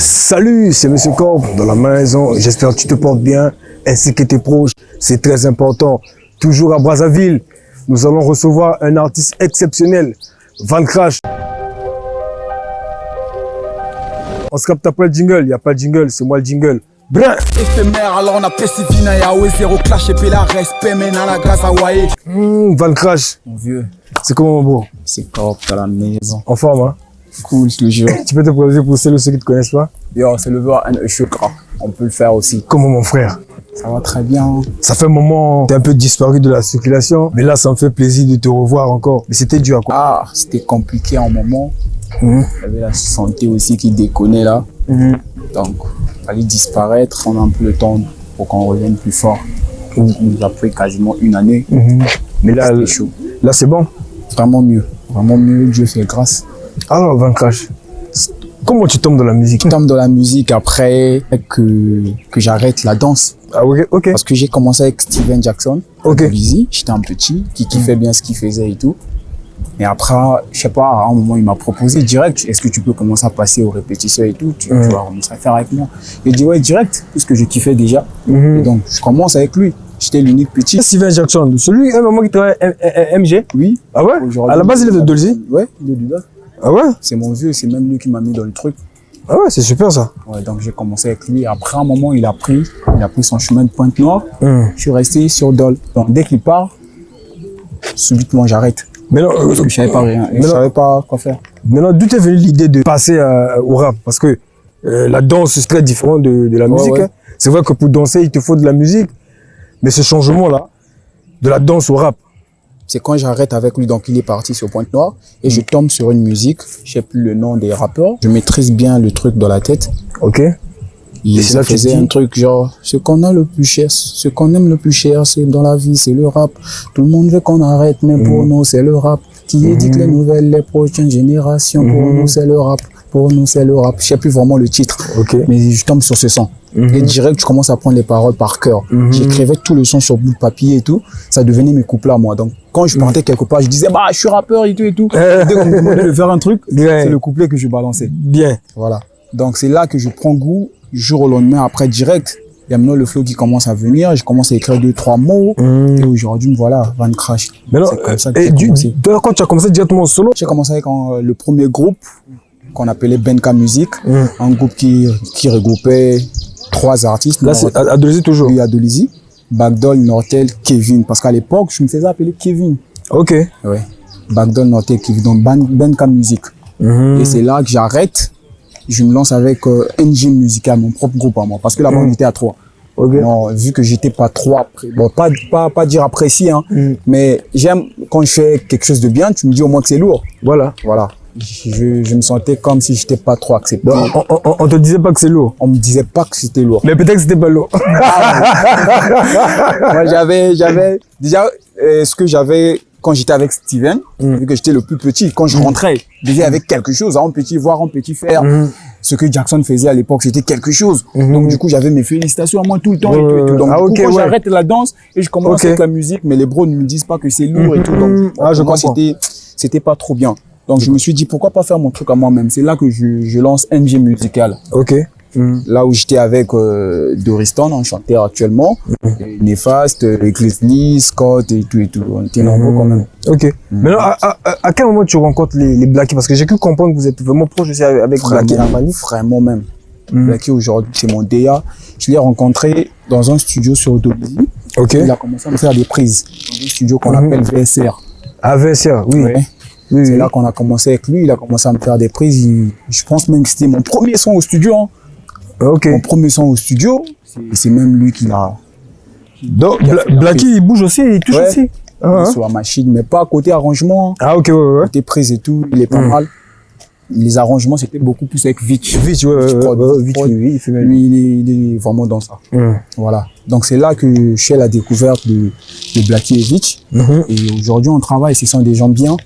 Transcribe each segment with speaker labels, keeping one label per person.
Speaker 1: Salut, c'est Monsieur Corp dans la maison. J'espère que tu te portes bien, ainsi que tes proches. C'est très important. Toujours à Brazzaville, nous allons recevoir un artiste exceptionnel, Van Crash. On se capte après le jingle. Il n'y a pas de jingle, c'est moi le jingle. Brin.
Speaker 2: Éphémère, alors on a Pesivina, Yahweh, zéro clash, et puis la respect, mais dans la grâce à Hawaii.
Speaker 1: Van Crash,
Speaker 2: Mon vieux,
Speaker 1: c'est comment mon beau?
Speaker 2: c'est Corp à la maison.
Speaker 1: En forme, hein?
Speaker 2: Cool, je te jure.
Speaker 1: Tu peux te présenter pour ceux qui ne te connaissent pas?
Speaker 2: Yo, c'est le voir un chokra. On peut le faire aussi.
Speaker 1: Comment mon frère?
Speaker 2: Ça va très bien.
Speaker 1: Ça fait un moment, t'es un peu disparu de la circulation, mais là, ça me fait plaisir de te revoir encore. Mais c'était dur à quoi?
Speaker 2: Ah, c'était compliqué en moment. Il y avait la santé aussi qui déconnait là. Donc, il fallait disparaître, prendre un peu le temps pour qu'on revienne plus fort. Ça nous a pris quasiment une année.
Speaker 1: Mais là,
Speaker 2: C'était chaud.
Speaker 1: là c'est bon.
Speaker 2: Vraiment mieux, Dieu fait grâce.
Speaker 1: Alors, Van Crash, comment tu tombes dans la musique?
Speaker 2: Je tombe dans la musique après que j'arrête la danse.
Speaker 1: Ah, ok.
Speaker 2: Parce que j'ai commencé avec Steven Jackson,
Speaker 1: Ok.
Speaker 2: Lizzy. J'étais un petit qui kiffait bien ce qu'il faisait et tout. Et après, je sais pas, à un moment, il m'a proposé direct, est-ce que tu peux commencer à passer aux répétitions et tout, tu vas commencer à faire avec moi. J'ai dit ouais, direct, puisque je kiffais déjà. Et donc, je commence avec lui. J'étais l'unique petit.
Speaker 1: Steven Jackson, celui, un moment qui travaille MG.
Speaker 2: Oui.
Speaker 1: Ah ouais?
Speaker 2: Aujourd'hui,
Speaker 1: À la base, il est de Dolzy?
Speaker 2: Ouais, il est de là.
Speaker 1: Ah ouais?
Speaker 2: C'est mon vieux, c'est même lui qui m'a mis dans le truc.
Speaker 1: Ah ouais, c'est super ça.
Speaker 2: Ouais, donc j'ai commencé avec lui. Après un moment, il a pris son chemin de Pointe-Noire. Je suis resté sur Dole. Donc dès qu'il part, subitement j'arrête.
Speaker 1: Mais non,
Speaker 2: Parce que je savais pas rien. Et je savais pas quoi faire.
Speaker 1: maintenant, d'où t'es venue l'idée de passer au rap? Parce que la danse, c'est très différent de la musique.
Speaker 2: ouais.
Speaker 1: Hein. C'est vrai que pour danser, il te faut de la musique. Mais ce changement-là, de la danse au rap,
Speaker 2: C'est quand j'arrête avec lui, donc il est parti sur Pointe-Noire et je tombe sur une musique, je sais plus le nom des rappeurs. Je maîtrise bien le truc dans la tête.
Speaker 1: ok?
Speaker 2: Il
Speaker 1: c'est là que tu
Speaker 2: faisait
Speaker 1: dis-
Speaker 2: un truc genre, ce qu'on a le plus cher, ce qu'on aime le plus cher, c'est dans la vie, c'est le rap. Tout le monde veut qu'on arrête, mais pour nous, c'est le rap. Qui édite les nouvelles, les prochaines générations, pour nous, c'est le rap. Pour nous, c'est le rap. Je sais plus vraiment le titre,
Speaker 1: Ok.
Speaker 2: mais je tombe sur ce son. Et direct, je commence à prendre les paroles par cœur. J'écrivais tout le son sur bout de papier et tout. Ça devenait mes couplets à moi. Donc, quand je partais quelque part, je disais, bah, je suis rappeur et tout et tout. Et dès qu'on me demandait de faire un truc,
Speaker 1: Ouais.
Speaker 2: c'est le couplet que je balançais.
Speaker 1: Bien.
Speaker 2: Voilà. Donc, c'est là que je prends goût, jour au lendemain, après direct. Il y a maintenant le flow qui commence à venir. Je commence à écrire 2-3 mots. Et aujourd'hui, me voilà, Van Crash.
Speaker 1: Maintenant,
Speaker 2: C'est comme ça que
Speaker 1: et
Speaker 2: j'ai commencé.
Speaker 1: toi, quand tu as commencé directement en solo,
Speaker 2: J'ai commencé avec le premier groupe qu'on appelait Benka Music. Un groupe qui regroupait 3 artistes.
Speaker 1: là, c'est à Dolzy toujours.
Speaker 2: Lui, Adolizy, Bagdol, Nortel, Kevin. Parce qu'à l'époque, je me faisais appeler Kevin.
Speaker 1: Ok.
Speaker 2: Ouais. Bagdol, Nortel, Kevin. Donc, Benka Music. Et c'est là que j'arrête. Je me lance avec NG Musical, mon propre groupe à moi. Parce que là-bas, on était à 3.
Speaker 1: Ok.
Speaker 2: Non, vu que j'étais pas trop bon, pas dire apprécié, hein. Mais j'aime quand je fais quelque chose de bien, tu me dis au moins que c'est lourd.
Speaker 1: Voilà.
Speaker 2: Voilà. Je me sentais comme si j'étais pas trop accepté.
Speaker 1: Donc, on te disait pas que c'est lourd.
Speaker 2: On me disait pas que c'était lourd.
Speaker 1: Mais peut-être que c'était pas lourd.
Speaker 2: Moi, j'avais déjà ce que j'avais quand j'étais avec Steven, vu que j'étais le plus petit, quand je rentrais, déjà avec quelque chose, un petit voir, un petit faire. Ce que Jackson faisait à l'époque, c'était quelque chose. Donc du coup, j'avais mes félicitations à moi tout le temps et tout et tout. Donc
Speaker 1: Ah,
Speaker 2: du coup,
Speaker 1: ok,
Speaker 2: quand
Speaker 1: ouais.
Speaker 2: j'arrête la danse et je commence
Speaker 1: Ok.
Speaker 2: avec la musique, mais les bros ne me disent pas que c'est lourd et tout. Donc
Speaker 1: Ah, je
Speaker 2: pour moi,
Speaker 1: comprends.
Speaker 2: c'était pas trop bien. Donc je me suis dit pourquoi pas faire mon truc à moi-même. C'est là que je lance NG Musical.
Speaker 1: Ok.
Speaker 2: Là où j'étais avec Doriston, un chanteur actuellement, et Néfaste, Leslie, Scott et tout. On était nombreux quand même.
Speaker 1: Ok. Maintenant, à quel moment tu rencontres les Blackies? Parce que j'ai cru comprendre que vous êtes vraiment proche aussi avec Blackie Armani.
Speaker 2: Vraiment même. Blackie aujourd'hui, c'est mon DA. Je l'ai rencontré dans un studio sur Dolby.
Speaker 1: Ok.
Speaker 2: Il a commencé à me faire des prises dans un studio qu'on appelle VSR.
Speaker 1: Ah, VSR, oui.
Speaker 2: Ouais.
Speaker 1: Oui,
Speaker 2: C'est
Speaker 1: oui.
Speaker 2: là qu'on a commencé avec lui. Il a commencé à me faire des prises. Je pense même que c'était mon premier son au studio. Hein.
Speaker 1: Ok.
Speaker 2: Mon premier son au studio. Et c'est même lui qui l'a
Speaker 1: Donc,
Speaker 2: Il a fait la
Speaker 1: Blackie, il bouge aussi, il touche
Speaker 2: Ouais.
Speaker 1: aussi. Ah, hein.
Speaker 2: sur la machine, mais pas côté arrangement. Hein.
Speaker 1: Ah, ok, ouais.
Speaker 2: Côté prise et tout, il est pas mal. Les arrangements, c'était beaucoup plus avec Vitch.
Speaker 1: Vite, ouais,
Speaker 2: Prod.
Speaker 1: vite, oui, il fait bien.
Speaker 2: Lui, il est vraiment dans ça. Voilà. Donc, c'est là que je fais la découverte de Blackie et Vitch. Et aujourd'hui, on travaille, ce sont des gens bien.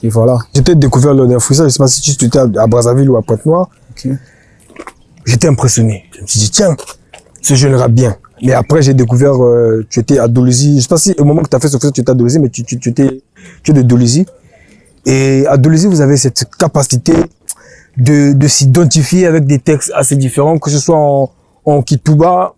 Speaker 2: Et voilà.
Speaker 1: J'ai peut-être découvert le dernier freestyle, je sais pas si tu étais à Brazzaville ou à Pointe-Noire.
Speaker 2: Ok.
Speaker 1: J'étais impressionné. Je me suis dit, tiens, ce jeune rappe bien. Mais après, j'ai découvert, tu étais à Dolzy. Je sais pas si au moment que tu as fait ce freestyle, tu étais à Dolzy, mais tu es de Dolzy. Et à Dolzy, vous avez cette capacité de s'identifier avec des textes assez différents, que ce soit en Kituba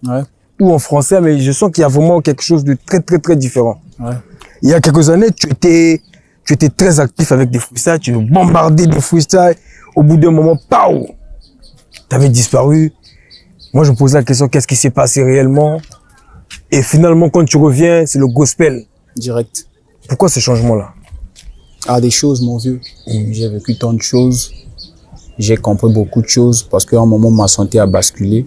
Speaker 1: ou en français, mais je sens qu'il y a vraiment quelque chose de très, très, très différent.
Speaker 2: Ouais.
Speaker 1: Il y a quelques années, tu étais très actif avec des freestyles, tu nous bombardais de freestyles. Au bout d'un moment, pao, t'avais disparu. Moi, je me posais la question, qu'est-ce qui s'est passé réellement? Et finalement, quand tu reviens, c'est le gospel.
Speaker 2: Direct.
Speaker 1: Pourquoi ce changement-là?
Speaker 2: Ah, des choses, mon vieux. J'ai vécu tant de choses. J'ai compris beaucoup de choses parce qu'à un moment, ma santé a basculé.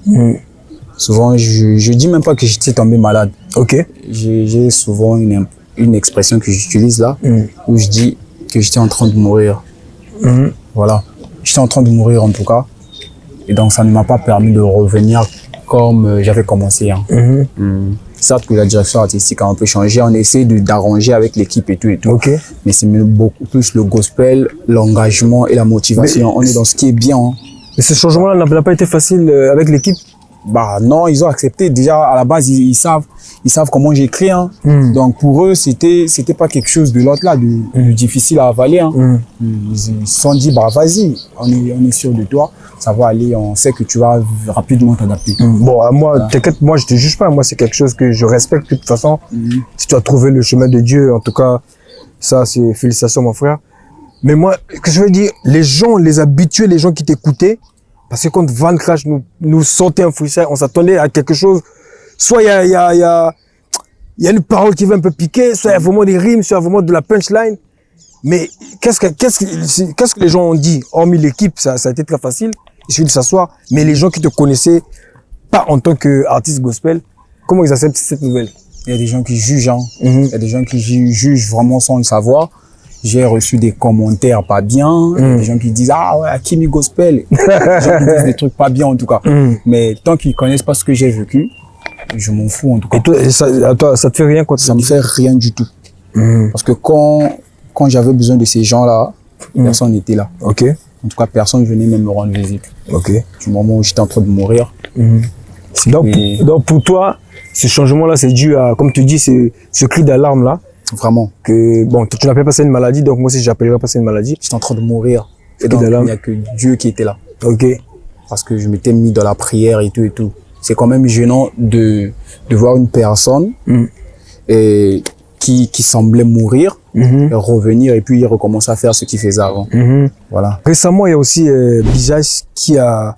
Speaker 2: Souvent, je dis même pas que j'étais tombé malade.
Speaker 1: Ok.
Speaker 2: J'ai souvent une expression que j'utilise là, où je dis que j'étais en train de mourir. Voilà. J'étais en train de mourir en tout cas. Et donc, ça ne m'a pas permis de revenir comme j'avais commencé. Hein. Certes que la direction artistique a un peu changé, on essaie d'arranger avec l'équipe et tout et tout.
Speaker 1: Okay.
Speaker 2: Mais c'est beaucoup plus le gospel, l'engagement et la motivation. On est dans ce qui est bien. Hein.
Speaker 1: Mais ce changement-là n'a pas été facile avec l'équipe?
Speaker 2: Bah non, ils ont accepté. Déjà, à la base, ils savent comment j'écris. Hein. Donc pour eux, c'était pas quelque chose de l'autre là, de difficile à avaler. Hein. Ils se sont dit, bah vas-y, on est sûr de toi, ça va aller, on sait que tu vas rapidement t'adapter.
Speaker 1: Bon, moi, t'inquiète, moi je te juge pas, moi c'est quelque chose que je respecte de toute façon. Si tu as trouvé le chemin de Dieu, en tout cas, ça c'est félicitations mon frère. Mais moi, ce que je veux dire, les gens, les habitués, les gens qui t'écoutaient, parce que quand Van Crash nous sortait un freestyle, on s'attendait à quelque chose. Soit il y a une parole qui va un peu piquer, soit il y a vraiment des rimes, soit il y a vraiment de la punchline. Mais qu'est-ce que les gens ont dit? Hormis l'équipe, ça a été très facile. Il suffit de s'asseoir. Mais les gens qui te connaissaient pas en tant qu'artiste gospel, comment ils acceptent cette nouvelle?
Speaker 2: Il y a des gens qui jugent. Hein. Il y a des gens qui jugent vraiment sans le savoir. J'ai reçu des commentaires pas bien, des gens qui disent « Ah ouais, Hakimi Gospel », des gens qui disent des trucs pas bien en tout cas. Mais tant qu'ils connaissent pas ce que j'ai vécu, je m'en fous en tout cas.
Speaker 1: Et toi, ça te fait rien quand
Speaker 2: ça me fait rien du tout. Parce que quand j'avais besoin de ces gens-là, personne n'était là.
Speaker 1: Ok.
Speaker 2: En tout cas, personne ne venait même me rendre visite.
Speaker 1: Ok.
Speaker 2: Du moment où j'étais en train de mourir.
Speaker 1: Donc pour toi, ce changement-là, c'est dû à, comme tu dis, ce cri d'alarme-là.
Speaker 2: Vraiment.
Speaker 1: Que, bon, tu n'appelles pas ça une maladie, donc moi aussi j'appellerais pas ça une maladie.
Speaker 2: J'étais en train de mourir. Et donc, il n'y a que Dieu qui était là.
Speaker 1: Ok.
Speaker 2: Parce que je m'étais mis dans la prière et tout et tout. C'est quand même gênant de voir une personne et qui semblait mourir et revenir et puis il recommence à faire ce qu'il faisait avant. Voilà.
Speaker 1: Récemment, il y a aussi Bizas qui a...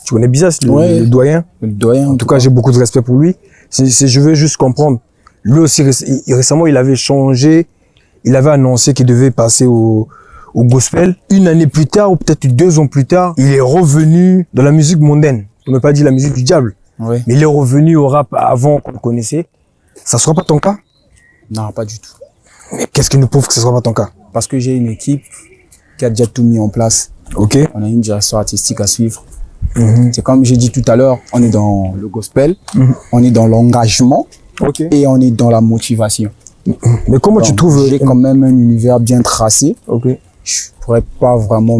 Speaker 1: Tu connais Bizas, le doyen?
Speaker 2: Le doyen.
Speaker 1: En tout cas, j'ai beaucoup de respect pour lui. Je veux juste comprendre. Lui aussi, récemment, il avait changé. Il avait annoncé qu'il devait passer au gospel. Une année plus tard, ou peut-être 2 ans plus tard, il est revenu dans la musique mondaine. On ne peut pas dire la musique du diable.
Speaker 2: Oui.
Speaker 1: Mais il est revenu au rap avant qu'on le connaissait. Ça ne sera pas ton cas?
Speaker 2: Non, pas du tout.
Speaker 1: Mais qu'est-ce qui nous prouve que ce ne sera pas ton cas?
Speaker 2: Parce que j'ai une équipe qui a déjà tout mis en place.
Speaker 1: Ok.
Speaker 2: On a une direction artistique à suivre. C'est comme j'ai dit tout à l'heure, on est dans le gospel, on est dans l'engagement.
Speaker 1: Okay.
Speaker 2: Et on est dans la motivation.
Speaker 1: Mais comment tu trouves...
Speaker 2: J'ai quand même un univers bien tracé.
Speaker 1: Ok.
Speaker 2: Je pourrais pas vraiment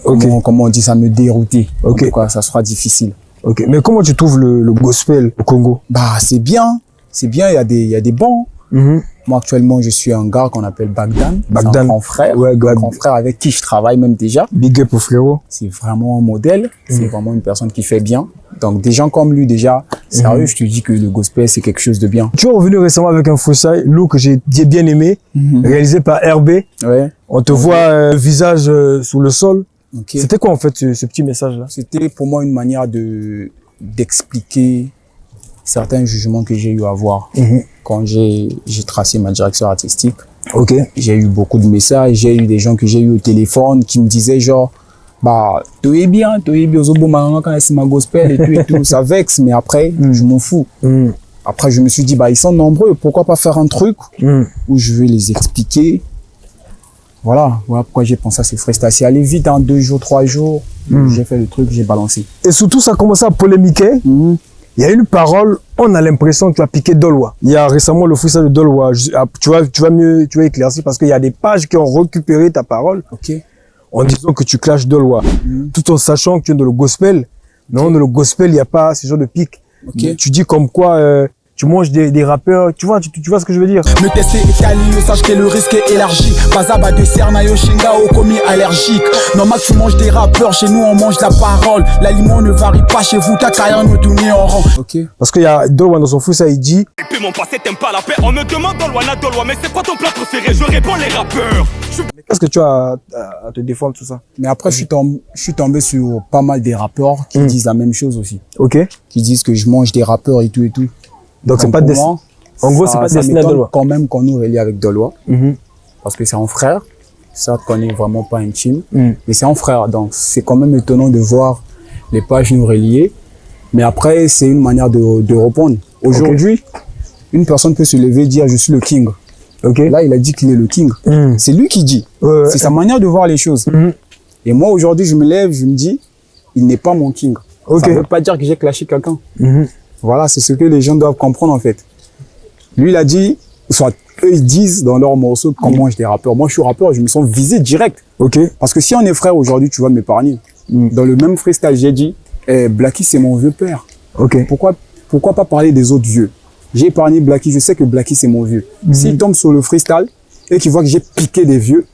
Speaker 2: comment on dit ça, me dérouter.
Speaker 1: Ok.
Speaker 2: En tout cas, ça sera difficile.
Speaker 1: Ok. Mais comment tu trouves le gospel au Congo?
Speaker 2: Bah, c'est bien. C'est bien, il y a des bons. Moi, actuellement, je suis un gars qu'on appelle Bagdan.
Speaker 1: Bagdan.
Speaker 2: Un grand frère.
Speaker 1: Ouais,
Speaker 2: un grand frère avec qui je travaille même déjà.
Speaker 1: Big up au frérot.
Speaker 2: C'est vraiment un modèle. C'est vraiment une personne qui fait bien. Donc, des gens comme lui, déjà, sérieux, je te dis que le gospel, c'est quelque chose de bien.
Speaker 1: Tu es revenu récemment avec un freestyle, Lou, que j'ai bien aimé, réalisé par RB.
Speaker 2: Ouais.
Speaker 1: On te voit visage sous le sol.
Speaker 2: Okay.
Speaker 1: C'était quoi, en fait, ce petit message-là?
Speaker 2: C'était pour moi une manière d'expliquer certains jugements que j'ai eu à avoir quand j'ai tracé ma direction artistique.
Speaker 1: Ok.
Speaker 2: J'ai eu beaucoup de messages, j'ai eu des gens que j'ai eu au téléphone qui me disaient genre, bah, tu es bien, quand c'est ma gospel et tout, ça vexe, mais après, je m'en fous. Après, je me suis dit, bah, ils sont nombreux, pourquoi pas faire un truc où je vais les expliquer. Voilà pourquoi j'ai pensé à ces freestyles. C'est allé vite, en 2 jours, 3 jours, j'ai fait le truc, j'ai balancé.
Speaker 1: Et surtout, ça a commencé à polémiquer. Il y a une parole, on a l'impression que tu as piqué Dolwa. Il y a récemment le freestyle de Dolwa. Tu vas éclaircir parce qu'il y a des pages qui ont récupéré ta parole.
Speaker 2: Ok.
Speaker 1: En disant que tu clashes Dolwa. Tout en sachant que tu es dans le gospel. Non, dans le gospel, il n'y a pas ce genre de pique. Tu dis comme quoi, tu manges des rappeurs, tu vois ce que je veux dire?
Speaker 3: Me tester Italie, sache que le risque est élargi. Bazaba de Sernayo, Shinga, au commis allergique. Normal que tu manges des rappeurs, chez nous on mange la parole. L'aliment ne varie pas chez vous, ta carrière nous tourne en rang.
Speaker 2: Ok.
Speaker 1: Parce qu'il y a Dolwa dans son fou, ça il dit.
Speaker 4: Et puis mon passé t'aimes pas la paix. On me demande Dolwa, mais c'est quoi ton plat préféré? Je réponds les rappeurs.
Speaker 1: Qu'est-ce que tu as à te défendre tout ça?
Speaker 2: Mais après, je suis tombé sur pas mal des rappeurs qui disent la même chose aussi.
Speaker 1: Ok.
Speaker 2: Qui disent que je mange des rappeurs et tout et tout.
Speaker 1: Donc c'est pas
Speaker 2: pour moi,
Speaker 1: en gros, c'est pas destiné à Dolwa.
Speaker 2: Quand même qu'on nous relie avec Dolwa. Parce que c'est un frère. Ça qu'on est vraiment pas intime. Mais c'est un frère. Donc c'est quand même étonnant de voir les pages nous relier. Mais après, c'est une manière de répondre. Aujourd'hui, une personne peut se lever et dire je suis le king.
Speaker 1: Okay.
Speaker 2: Là, il a dit qu'il est le king. C'est lui qui dit. C'est sa manière de voir les choses. Et moi, aujourd'hui, je me lève, je me dis, il n'est pas mon king. Ça ne veut pas dire que j'ai clashé quelqu'un. Voilà, c'est ce que les gens doivent comprendre, en fait. Lui, il a dit, soit eux, ils disent dans leurs morceaux qu'on mange des rappeurs. Moi, je suis rappeur, je me sens visé direct. Parce que si on est frères aujourd'hui, tu vas m'épargner. Dans le même freestyle, j'ai dit, Blacky, c'est mon vieux père. Pourquoi pas parler des autres vieux? J'ai épargné Blacky, je sais que Blacky c'est mon vieux. S'il tombe sur le freestyle et qu'il voit que j'ai piqué des vieux,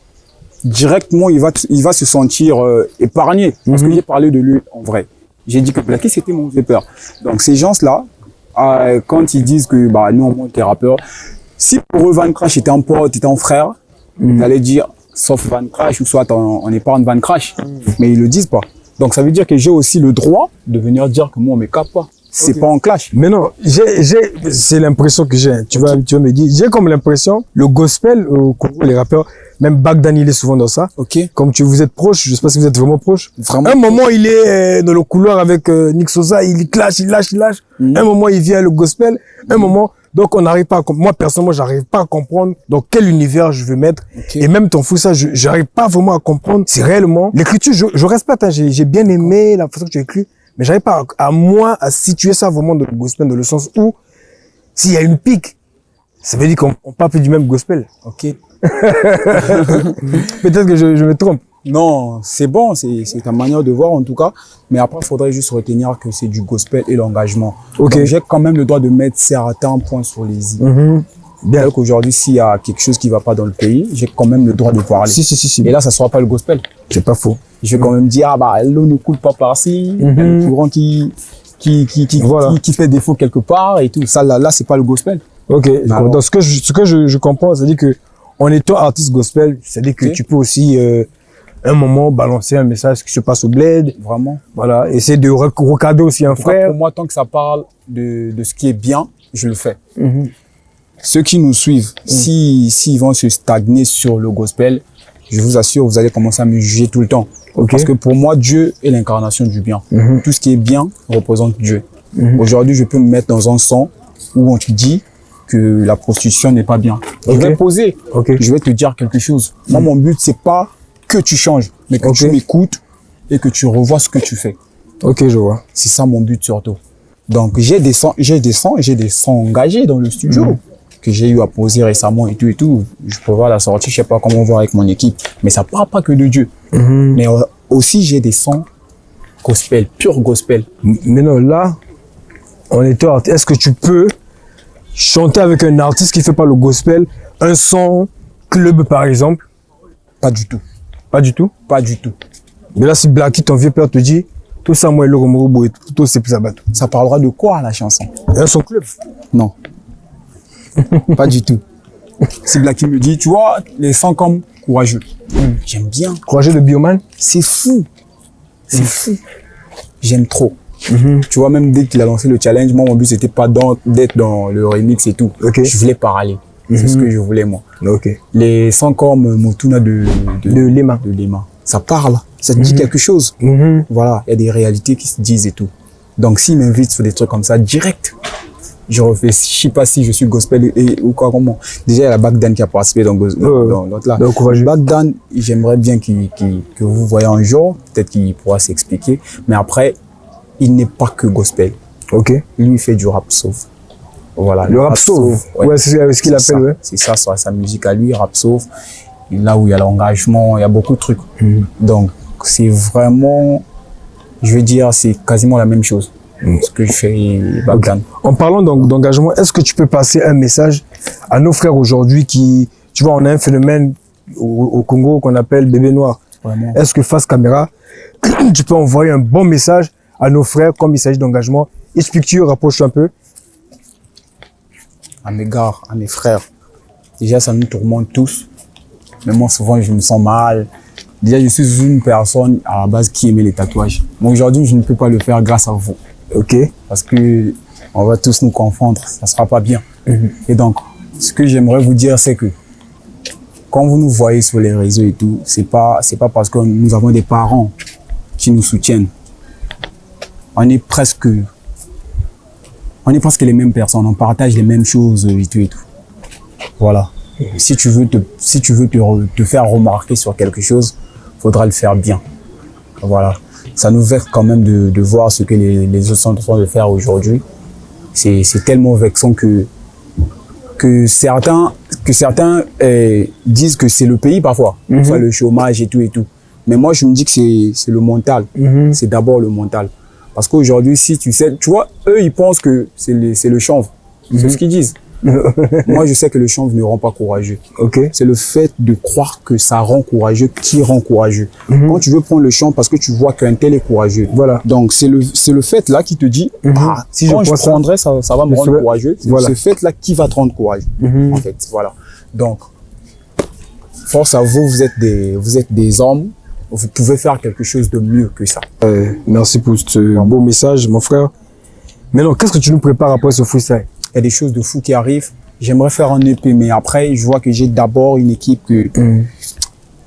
Speaker 2: directement il va se sentir épargné parce que j'ai parlé de lui en vrai. J'ai dit que Blacky c'était mon vieux père. Donc ces gens-là, quand ils disent que nous on monte des rappeurs, si pour eux Van Crash était un pote, était un frère, ils allaient dire sauf Van Crash ou soit on épargne Van Crash, mais ils le disent pas. Donc ça veut dire que j'ai aussi le droit de venir dire que moi on me capte pas. C'est pas en clash.
Speaker 1: Mais non, c'est l'impression que j'ai. Tu vas me dire, j'ai comme l'impression, le gospel au Congo, les rappeurs, même Bagdan, il est souvent dans ça. Comme vous êtes proches, je sais pas si vous êtes vraiment proches. Un moment, il est dans le couloir avec Nick Sosa, il clash, il lâche. Un moment, il vient le gospel. Un moment, donc on n'arrive pas à moi, personnellement, j'arrive pas à comprendre dans quel univers je veux mettre. Et même ton fou, ça, j'arrive pas vraiment à comprendre. C'est réellement, l'écriture, je respecte, hein, j'ai bien aimé la façon que tu as écrit. Mais j'arrive pas à situer ça vraiment dans le gospel, dans le sens où, s'il y a une pique, ça veut dire qu'on parle plus du même gospel. Peut-être que je me trompe.
Speaker 2: Non, c'est bon, c'est ta manière de voir en tout cas. Mais après, il faudrait juste retenir que c'est du gospel et l'engagement. Donc j'ai quand même le droit de mettre certains points sur les i. Bien qu'aujourd'hui, s'il y a quelque chose qui va pas dans le pays, j'ai quand même le droit de parler.
Speaker 1: Si.
Speaker 2: Et là, ça sera pas le gospel.
Speaker 1: C'est pas faux.
Speaker 2: Je vais quand même dire, l'eau ne coule pas par-ci, il y a le courant qui fait défaut quelque part et tout. Ça, là, c'est pas le gospel.
Speaker 1: Donc, ce que je comprends, c'est-à-dire que, en étant artiste gospel, c'est-à-dire que tu peux aussi, un moment, balancer un message qui se passe au bled.
Speaker 2: Vraiment.
Speaker 1: Voilà. Essayer de recadrer aussi un frère.
Speaker 2: Pour moi, tant que ça parle de ce qui est bien, je le fais. Ceux qui nous suivent, s'ils vont se stagner sur le gospel, je vous assure, vous allez commencer à me juger tout le temps. Parce que pour moi, Dieu est l'incarnation du bien. Tout ce qui est bien représente Dieu. Aujourd'hui, je peux me mettre dans un son où on te dit que la prostitution n'est pas bien. Je vais poser. Je vais te dire quelque chose. Moi, mon but, c'est pas que tu changes, mais que tu m'écoutes et que tu revois ce que tu fais.
Speaker 1: Je vois.
Speaker 2: C'est ça mon but surtout. Donc, j'ai des sons engagés dans le studio. Que j'ai eu à poser récemment et tout. Je prévois la sortie, je sais pas comment on va avec mon équipe. Mais ça parle pas que de Dieu. Mais aussi, j'ai des sons gospel, pur gospel.
Speaker 1: Mais non, là, on est artiste. Est-ce que tu peux chanter avec un artiste qui fait pas le gospel, un son club par exemple?
Speaker 2: Pas du tout.
Speaker 1: Pas du tout?
Speaker 2: Pas du tout.
Speaker 1: Mais là, si Blacky, ton vieux père, te dit, tout ça, moi, le Romorobo et tout, c'est plus abattu.
Speaker 2: Ça parlera de quoi, la chanson?
Speaker 1: Un son club?
Speaker 2: Non. Pas du tout. Si Blacky me dit, tu vois, les sons comme Courageux. J'aime bien.
Speaker 1: Courageux de Bioman?
Speaker 2: C'est fou. C'est fou. J'aime trop. Tu vois, même dès qu'il a lancé le challenge, moi, mon but, c'était pas d'être dans le remix et tout. Je voulais parler. C'est ce que je voulais, moi. Les sons comme Motuna de
Speaker 1: Lema.
Speaker 2: Ça parle. Ça te dit quelque chose. Voilà. Il y a des réalités qui se disent et tout. Donc, s'il m'invite sur des trucs comme ça, direct, je refais. Je sais pas si je suis gospel ou quoi, comment. Déjà, il y a la Bagdan qui a participé dans l'autre là. Bagdan, j'aimerais bien que vous voyez un jour. Peut-être qu'il pourra s'expliquer. Mais après, il n'est pas que gospel. Lui, il fait du rap sauve. Voilà.
Speaker 1: Le rap sauve. Ouais, c'est ce qu'il appelle, ouais.
Speaker 2: C'est ça, sa musique à lui, rap sauve. Et là où il y a l'engagement, il y a beaucoup de trucs. Donc, c'est vraiment, je veux dire, c'est quasiment la même chose. Ce que je fais va bien.
Speaker 1: En parlant d'engagement, est-ce que tu peux passer un message à nos frères aujourd'hui qui, tu vois, on a un phénomène au Congo qu'on appelle bébé noir.
Speaker 2: Vraiment.
Speaker 1: Est-ce que face caméra, tu peux envoyer un bon message à nos frères comme il s'agit d'engagement? Explique-tu, rapproche-toi un peu.
Speaker 2: À mes gars, à mes frères, déjà ça nous tourmente tous. Mais moi souvent je me sens mal. Déjà je suis une personne à la base qui aimait les tatouages. Mais aujourd'hui je ne peux pas le faire grâce à vous.
Speaker 1: Ok.
Speaker 2: Parce que on va tous nous confondre, ça sera pas bien. Et donc, ce que j'aimerais vous dire, c'est que quand vous nous voyez sur les réseaux et tout, c'est pas parce que nous avons des parents qui nous soutiennent. On est presque les mêmes personnes, on partage les mêmes choses et tout et tout. Voilà. Si tu veux te faire remarquer sur quelque chose, faudra le faire bien. Voilà. Ça nous vexe quand même de voir ce que les autres sont en train de faire aujourd'hui. C'est tellement vexant que certains disent que c'est le pays parfois, soit le chômage et tout et tout. Mais moi, je me dis que c'est le mental. C'est d'abord le mental. Parce qu'aujourd'hui, si tu sais, tu vois, eux, ils pensent que c'est le chanvre. C'est ce qu'ils disent. Moi, je sais que le chanvre ne rend pas courageux.
Speaker 1: Ok.
Speaker 2: C'est le fait de croire que ça rend courageux qui rend courageux. Quand tu veux prendre le chanvre parce que tu vois qu'un tel est courageux.
Speaker 1: Voilà.
Speaker 2: Donc, c'est le fait là qui te dit,
Speaker 1: Si
Speaker 2: quand
Speaker 1: je
Speaker 2: je
Speaker 1: prends
Speaker 2: prendrai, ça va me rendre courageux. C'est
Speaker 1: Voilà.
Speaker 2: ce fait là qui va te rendre courageux. En fait, voilà. Donc, force à vous, vous êtes des hommes. Vous pouvez faire quelque chose de mieux que ça.
Speaker 1: Merci pour ce beau message, mon frère. Maintenant, qu'est-ce que tu nous prépares après ce freestyle?
Speaker 2: Il y a des choses de fou qui arrivent. J'aimerais faire un EP, mais après, je vois que j'ai d'abord une équipe que...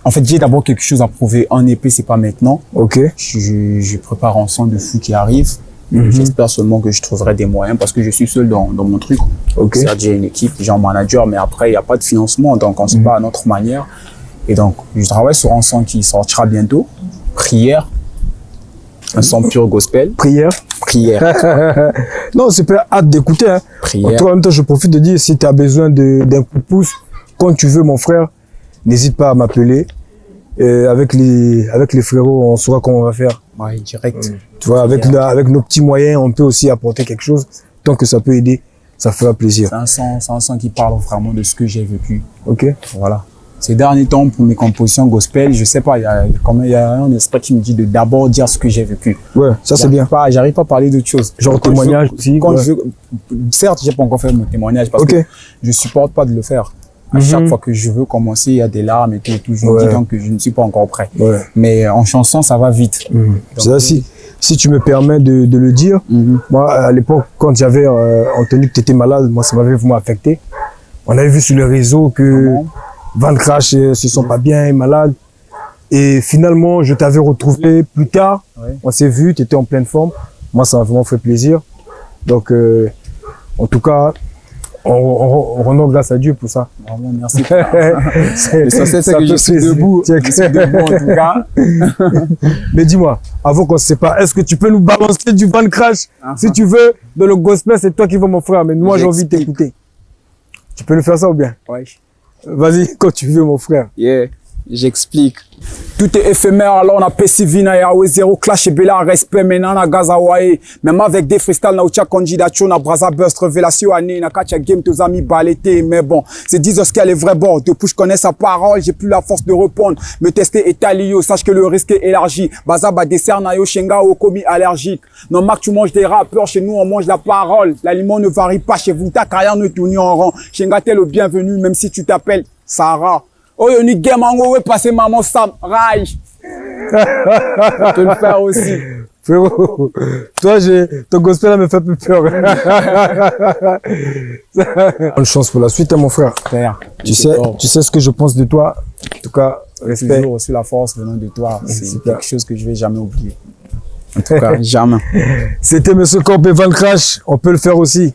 Speaker 2: En fait, j'ai d'abord quelque chose à prouver. Un EP, c'est pas maintenant.
Speaker 1: Ok.
Speaker 2: Je prépare un son de fou qui arrive. J'espère seulement que je trouverai des moyens parce que je suis seul dans mon truc.
Speaker 1: Ok.
Speaker 2: C'est-à-dire, j'ai une équipe, j'ai un manager, mais après, il n'y a pas de financement, donc on se bat à notre manière. Et donc, je travaille sur un son qui sortira bientôt. Prière. Un son pur gospel.
Speaker 1: Prière.
Speaker 2: Prière.
Speaker 1: Non, c'est pas hâte d'écouter. Hein.
Speaker 2: Prière.
Speaker 1: En même temps, je profite de dire, si tu as besoin d'un coup de pouce, quand tu veux, mon frère, n'hésite pas à m'appeler. Avec les frérots, on saura comment on va faire.
Speaker 2: Ouais, direct.
Speaker 1: Tu vois, avec nos petits moyens, on peut aussi apporter quelque chose. Tant que ça peut aider, ça fera plaisir.
Speaker 2: C'est un son qui parle vraiment de ce que j'ai vécu.
Speaker 1: Ok.
Speaker 2: Voilà. Ces derniers temps, pour mes compositions gospel, je sais pas, il y a un esprit qui me dit de d'abord dire ce que j'ai vécu.
Speaker 1: Ouais, ça c'est bien.
Speaker 2: J'arrive pas à parler d'autre chose.
Speaker 1: Genre témoignage aussi.
Speaker 2: Certes, j'ai pas encore fait mon témoignage parce que je supporte pas de le faire. À chaque fois que je veux commencer, il y a des larmes et tout. Je me dis donc que je ne suis pas encore prêt. Mais en chanson, ça va vite.
Speaker 1: C'est ça, si tu me permets de le dire, moi, à l'époque, quand j'avais entendu que tu étais malade, moi, ça m'avait vraiment affecté. On avait vu sur les réseaux que Van Crash se sent pas bien, est malade. Et finalement, je t'avais retrouvé plus tard. On s'est vu, tu étais en pleine forme. Moi, ça m'a vraiment fait plaisir. Donc, en tout cas, on rend grâce à Dieu pour ça.
Speaker 2: Vraiment, merci. L'essentiel, c'est que je suis debout. Je suis debout, en tout cas.
Speaker 1: Mais dis-moi, avant qu'on se sépare, est-ce que tu peux nous balancer du Van Crash? Si tu veux, dans le gospel, c'est toi qui vas, mon frère. Mais moi, j'ai envie de t'écouter. Tu peux nous faire ça ou bien?
Speaker 2: Ouais.
Speaker 1: Vas-y, quand tu veux, mon frère.
Speaker 2: Yeah, j'explique. Tout est éphémère, alors on a Pesivina, Yahweh, Zero, Clash et Bella, respect, maintenant, na Gazawaye. Même avec des freestyles, na Ucha candidature, na Braza Burst, révélation, année, na Kacha Game, tes amis balétés. Mais bon, c'est 10 ce qu'elle est vrai bon. Depuis, je connais sa parole, j'ai plus la force de répondre. Me tester est talio, sache que le risque est élargi. Bazaba, dessert, na yo, shenga, au commis allergique. Non, Mac, tu manges des rappeurs, chez nous, on mange la parole. L'aliment ne varie pas chez vous, ta carrière ne tourne en rang. Shenga, t'es le bienvenu, même si tu t'appelles Sarah. Oh, il y a une game en haut, passer maman Sam, Raj. On peut le faire aussi.
Speaker 1: Frérot, toi, ton gospel là me fait plus peur. Bonne chance pour la suite, hein, mon frère.
Speaker 2: Frère,
Speaker 1: tu sais ce que je pense de toi. En tout cas, respect.
Speaker 2: Toujours aussi la force venant de toi. C'est quelque chose que je vais jamais oublier. En tout cas, jamais.
Speaker 1: C'était Monsieur Corp et Van Crash. On peut le faire aussi.